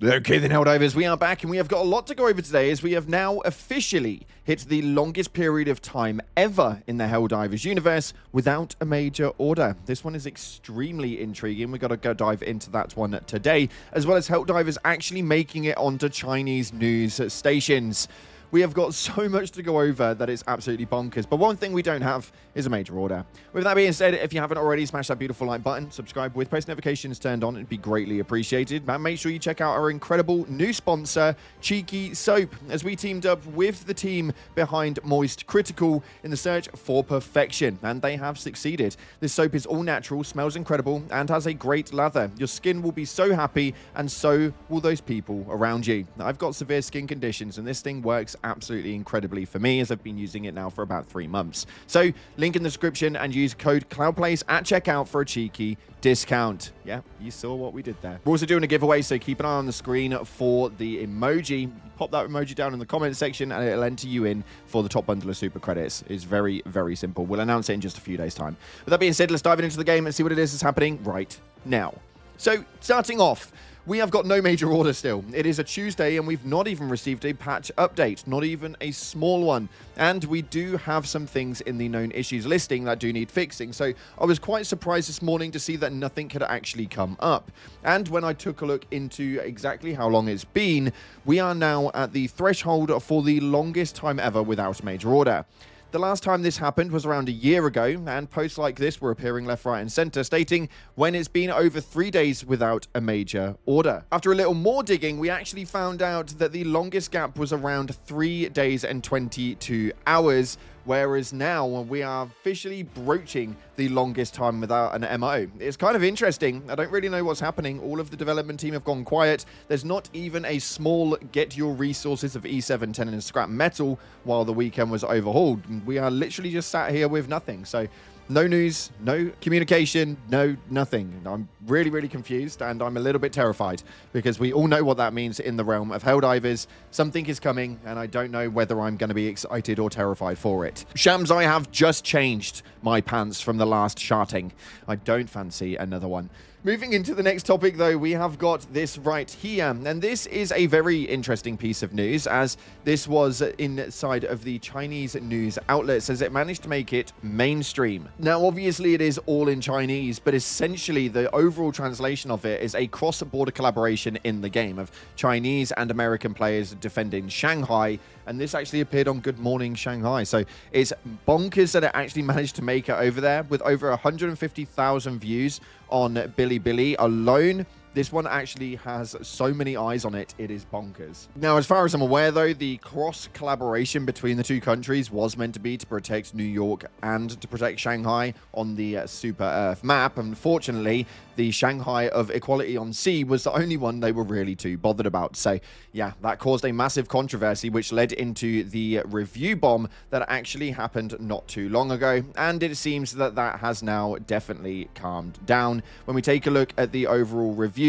Okay then, Helldivers, we are back and we have got a lot to go over today as we have now officially hit the longest period of time ever in the Helldivers universe without a major order. This one is extremely intriguing. We've got to go dive into that one today, as well as Helldivers actually making it onto Chinese news stations. We have got so much to go over that it's absolutely bonkers. But one thing we don't have is a major order. With that being said, if you haven't already, smash that beautiful like button, subscribe with post notifications turned on. It'd be greatly appreciated. And make sure you check out our incredible new sponsor, Cheeky Soap, as we teamed up with the team behind Moist Critical in the search for perfection. And they have succeeded. This soap is all natural, smells incredible, and has a great lather. Your skin will be so happy, and so will those people around you. I've got severe skin conditions, and this thing works absolutely incredibly for me, as I've been using it now for about 3 months. So link in the description and use code CloudPlace at checkout for a cheeky discount. Yeah, you saw what we did there. We're also doing a giveaway, so keep an eye on the screen for the emoji. Pop that emoji down in the comment section and it'll enter you in for the top bundle of super credits. It's very, very simple. We'll announce it in just a few days' time. With that being said, let's dive into the game and see what it is that's happening right now. So starting off, we have got no major order still. It is a Tuesday and we've not even received a patch update, not even a small one. And we do have some things in the known issues listing that do need fixing. So I was quite surprised this morning to see that nothing had actually come up. And when I took a look into exactly how long it's been, we are now at the threshold for the longest time ever without a major order. The last time this happened was around a year ago, and posts like this were appearing left, right, and center, stating when it's been over 3 days without a major order. After a little more digging, we actually found out that the longest gap was around 3 days and 22 hours, whereas now we are officially broaching the longest time without an MO. It's kind of interesting. I don't really know what's happening. All of the development team have gone quiet. There's not even a small get your resources of E7, 10, and scrap metal while the weekend was overhauled. We are literally just sat here with nothing. So no news, no communication, no nothing. I'm really, really confused, and I'm a little bit terrified because we all know what that means in the realm of Helldivers. Something is coming, and I don't know whether I'm going to be excited or terrified for it. Shams, I have just changed my pants from the last sharting. I don't fancy another one. Moving into the next topic, though, we have got this right here. And this is a very interesting piece of news, as this was inside of the Chinese news outlets, as it managed to make it mainstream. Now, obviously, it is all in Chinese, but essentially the overall translation of it is a cross-border collaboration in the game of Chinese and American players defending Shanghai. And this actually appeared on Good Morning Shanghai. So it's bonkers that it actually managed to make it over there with over 150,000 views on Bilibili alone. This one actually has so many eyes on it, it is bonkers. Now, as far as I'm aware, though, the cross-collaboration between the two countries was meant to be to protect New York and to protect Shanghai on the Super Earth map. Unfortunately, the Shanghai of Equality on Sea was the only one they were really too bothered about. So, yeah, that caused a massive controversy, which led into the review bomb that actually happened not too long ago. And it seems that that has now definitely calmed down. When we take a look at the overall review,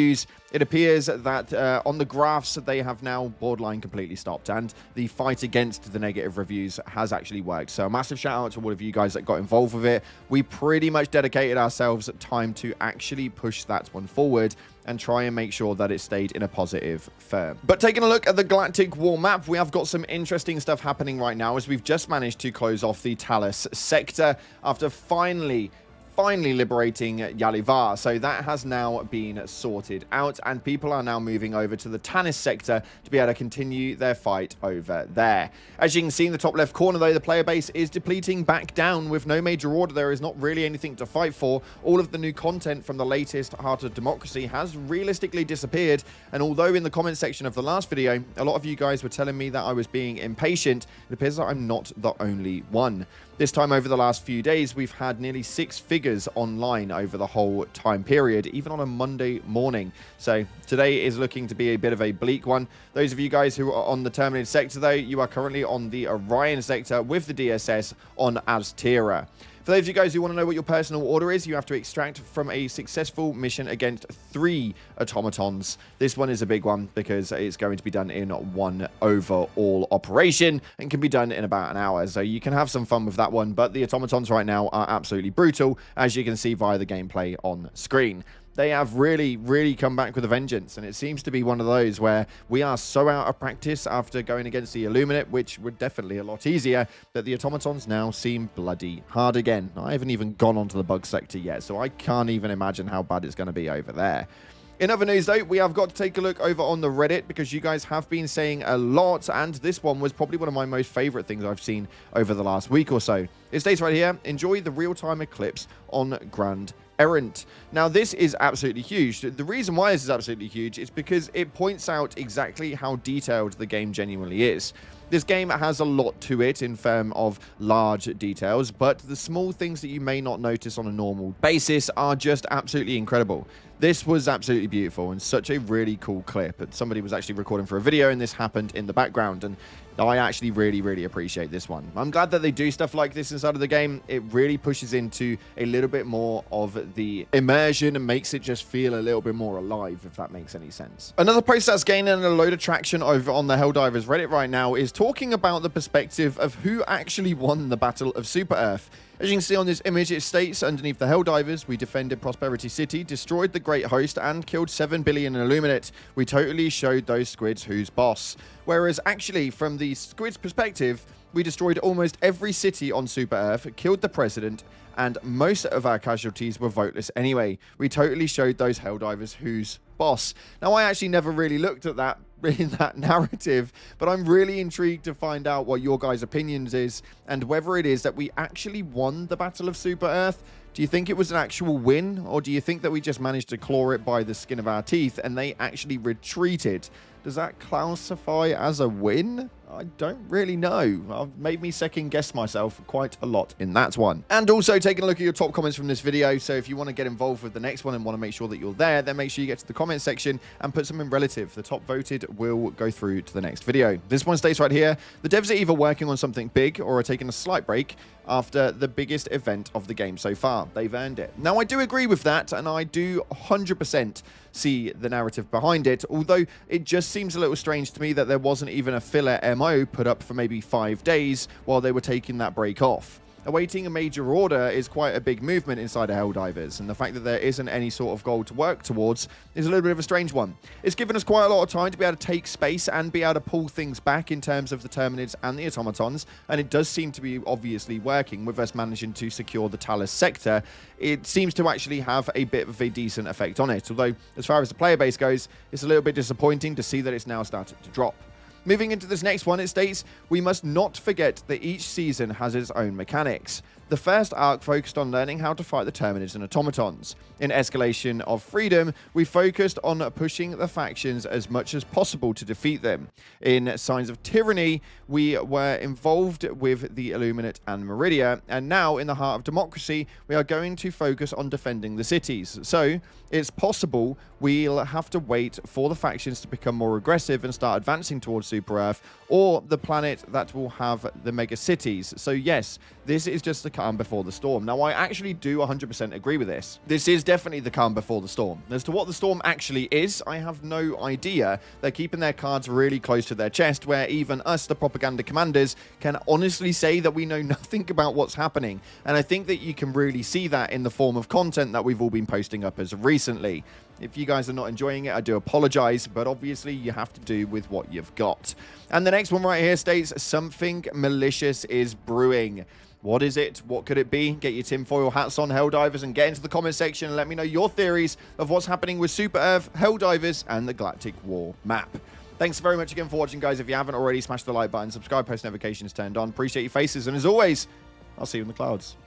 it appears that on the graphs they have now borderline completely stopped, and the fight against the negative reviews has actually worked. So a massive shout out to all of you guys that got involved with it. We pretty much dedicated ourselves time to actually push that one forward and try and make sure that it stayed in a positive firm. But taking a look at the Galactic War map, we have got some interesting stuff happening right now, as we've just managed to close off the Talus sector after finally liberating Yalivar. So that has now been sorted out, and people are now moving over to the Tanis sector to be able to continue their fight over there. As you can see in the top left corner, though, the player base is depleting back down with no major order. There is not really anything to fight for. All of the new content from the latest Heart of Democracy has realistically disappeared, and although in the comment section of the last video, a lot of you guys were telling me that I was being impatient, it appears that I'm not the only one. This time over the last few days, we've had nearly 6 figures online over the whole time period, even on a Monday morning. So today is looking to be a bit of a bleak one. Those of you guys who are on the Terminated sector, though, you are currently on the Orion sector with the DSS on Aztera. For those of you guys who want to know what your personal order is, you have to extract from a successful mission against 3 automatons. This one is a big one because it's going to be done in one overall operation and can be done in about an hour. So you can have some fun with that one, but the automatons right now are absolutely brutal, as you can see via the gameplay on screen. They have really, really come back with a vengeance, and it seems to be one of those where we are so out of practice after going against the Illuminate, which were definitely a lot easier, that the automatons now seem bloody hard again. I haven't even gone onto the bug sector yet, so I can't even imagine how bad it's going to be over there. In other news, though, we have got to take a look over on the Reddit because you guys have been saying a lot, and this one was probably one of my most favorite things I've seen over the last week or so. It states right here, enjoy the real-time Eclipse on Grand Errant. Now, this is absolutely huge. The reason why this is absolutely huge is because it points out exactly how detailed the game genuinely is. This game has a lot to it in terms of large details, but the small things that you may not notice on a normal basis are just absolutely incredible. This was absolutely beautiful and such a really cool clip. And somebody was actually recording for a video and this happened in the background, and I actually really, really appreciate this one. I'm glad that they do stuff like this inside of the game. It really pushes into a little bit more of the immersion and makes it just feel a little bit more alive, if that makes any sense. Another post that's gaining a load of traction over on the Helldivers Reddit right now is talking about the perspective of who actually won the Battle of Super Earth. As you can see on this image, it states underneath the Helldivers, we defended Prosperity City, destroyed the Great Host, and killed 7 billion in Illuminate. We totally showed those squids who's boss. Whereas actually, from the squids' perspective, we destroyed almost every city on Super Earth, killed the president, and most of our casualties were voteless anyway. We totally showed those Helldivers who's boss. Now, I actually never really looked at that in that narrative, but I'm really intrigued to find out what your guys' opinions is and whether it is that we actually won the Battle of Super Earth. Do you think it was an actual win, or do you think that we just managed to claw it by the skin of our teeth and they actually retreated? Does that classify as a win? I don't really know. I've made me second guess myself quite a lot in that one. And also taking a look at your top comments from this video. So if you want to get involved with the next one and want to make sure that you're there, then make sure you get to the comment section and put something relative. The top voted will go through to the next video. This one states right here, the devs are either working on something big or are taking a slight break after the biggest event of the game so far. They've earned it. Now, I do agree with that, and I do 100% see the narrative behind it, although it just seems a little strange to me that there wasn't even a filler MO put up for maybe 5 days while they were taking that break off. Awaiting a major order is quite a big movement inside of Helldivers, and the fact that there isn't any sort of goal to work towards is a little bit of a strange one. It's given us quite a lot of time to be able to take space and be able to pull things back in terms of the Terminids and the automatons, and it does seem to be obviously working with us managing to secure the Talus sector. It seems to actually have a bit of a decent effect on it, although as far as the player base goes, it's a little bit disappointing to see that it's now started to drop. Moving into this next one, it states, we must not forget that each season has its own mechanics. The first arc focused on learning how to fight the Terminids and automatons. In Escalation of Freedom, we focused on pushing the factions as much as possible to defeat them. In Signs of Tyranny, we were involved with the Illuminate and Meridia, and now in the Heart of Democracy, we are going to focus on defending the cities. So, it's possible we'll have to wait for the factions to become more aggressive and start advancing towards Super Earth, or the planet that will have the mega cities. So yes, this is just the calm before the storm. Now, I actually do 100% agree with this. This is definitely the calm before the storm. As to what the storm actually is, I have no idea. They're keeping their cards really close to their chest, where even us, the propaganda commanders, can honestly say that we know nothing about what's happening. And I think that you can really see that in the form of content that we've all been posting up as of recently. If you guys are not enjoying it, I do apologize, but obviously you have to do with what you've got. And the next one right here states, something malicious is brewing. What is it? What could it be? Get your tinfoil hats on, Helldivers, and get into the comment section and let me know your theories of what's happening with Super Earth, Helldivers, and the Galactic War map. Thanks very much again for watching, guys. If you haven't already, smash the like button, subscribe, post notifications turned on. Appreciate your faces, and as always, I'll see you in the clouds.